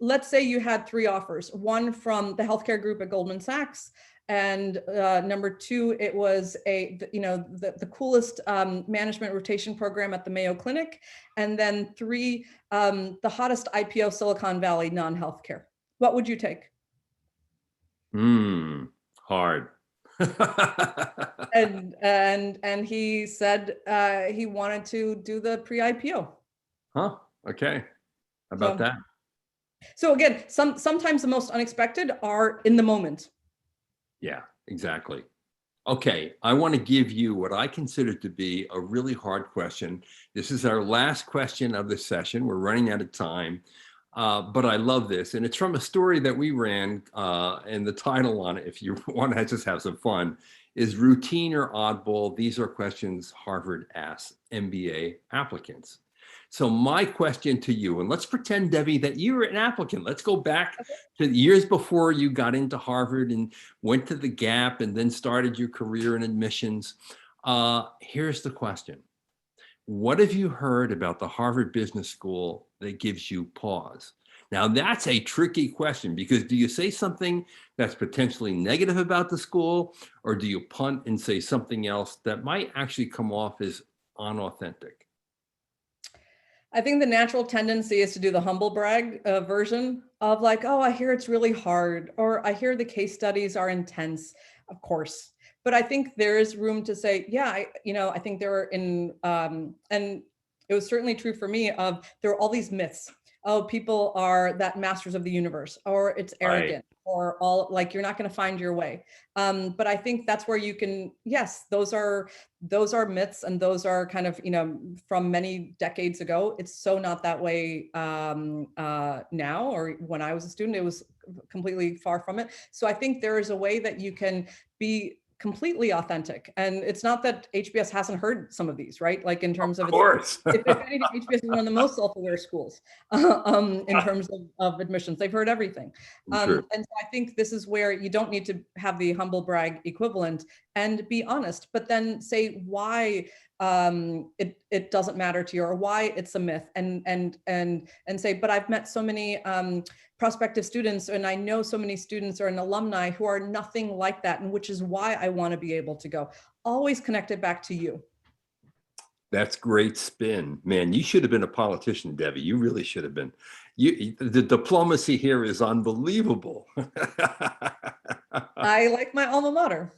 Speaker 2: let's say you had 3 offers, one from the healthcare group at Goldman Sachs, and number 2, it was the coolest management rotation program at the Mayo Clinic, and then 3, the hottest IPO Silicon Valley non-healthcare. What would you take?
Speaker 1: Hard.
Speaker 2: and he said he wanted to do the pre-IPO.
Speaker 1: Huh? Okay. How about that?
Speaker 2: So again, sometimes the most unexpected are in the moment.
Speaker 1: Yeah, exactly. Okay, I want to give you what I consider to be a really hard question. This is our last question of the session. We're running out of time, but I love this. And it's from a story that we ran, and the title on it, if you want to just have some fun, is Routine or Oddball? These are questions Harvard asks MBA applicants. So my question to you, and let's pretend, Debbie, that you were an applicant. Let's go back to the years before you got into Harvard and went to the Gap and then started your career in admissions. Here's the question. What have you heard about the Harvard Business School that gives you pause? Now, that's a tricky question because do you say something that's potentially negative about the school, or do you punt and say something else that might actually come off as unauthentic?
Speaker 2: I think the natural tendency is to do the humble brag version of like, oh, I hear it's really hard, or I hear the case studies are intense. of course. But I think there is room to say, yeah, I think there are and it was certainly true for me there are all these myths. Oh, people are that masters of the universe, or it's arrogant, or all like you're not going to find your way. But I think that's where you can, yes, those are myths, and those are kind of, from many decades ago. It's so not that way now, or when I was a student, it was completely far from it. So I think there is a way that you can be completely authentic. And it's not that HBS hasn't heard some of these, right? Like in terms of
Speaker 1: course.
Speaker 2: if anything, HBS is one of the most self-aware schools in terms of admissions. They've heard everything. And so I think this is where you don't need to have the humble brag equivalent and be honest, but then say why it doesn't matter to you, or why it's a myth, and say, but I've met so many prospective students, and I know so many students or an alumni who are nothing like that, and which is why I want to be able to go. Always connect it back to you.
Speaker 1: That's great spin, man. You should have been a politician, Devi. You really should have been. The diplomacy here is unbelievable.
Speaker 2: I like my alma mater.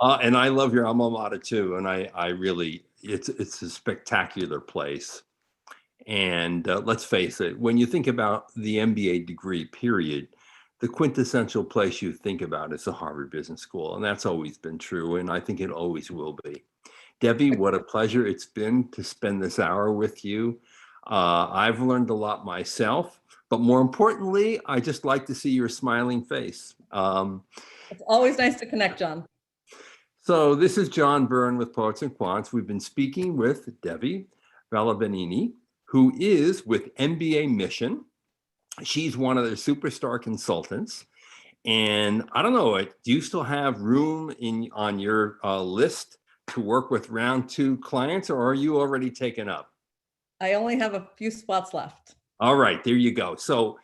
Speaker 1: And I love your alma mater too. And I really, it's a spectacular place. And let's face it, when you think about the MBA degree, period, the quintessential place you think about is the Harvard Business School. And that's always been true. And I think it always will be. Devi, what a pleasure it's been to spend this hour with you. I've learned a lot myself, but more importantly, I just like to see your smiling face.
Speaker 2: It's always nice to connect, John.
Speaker 1: So this is John Byrne with Poets and Quants. We've been speaking with Devi Vallabhaneni, who is with mbaMission. She's one of their superstar consultants. And I don't know, do you still have room on your list to work with round 2 clients, or are you already taken up?
Speaker 2: I only have a few spots left.
Speaker 1: All right, there you go. So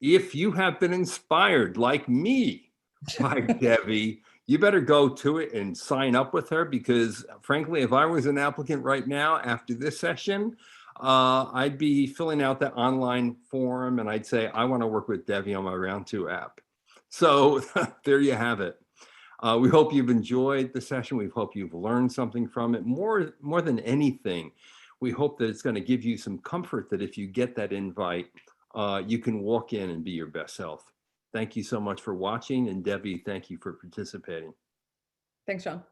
Speaker 1: if you have been inspired like me by Devi, you better go to it and sign up with her, because frankly, if I was an applicant right now after this session, I'd be filling out that online form and I'd say, I want to work with Devi on my round 2 app. So there you have it. We hope you've enjoyed the session. We hope you've learned something from it. More than anything, we hope that it's going to give you some comfort that if you get that invite, you can walk in and be your best self. Thank you so much for watching. And Devi, thank you for participating.
Speaker 2: Thanks, John.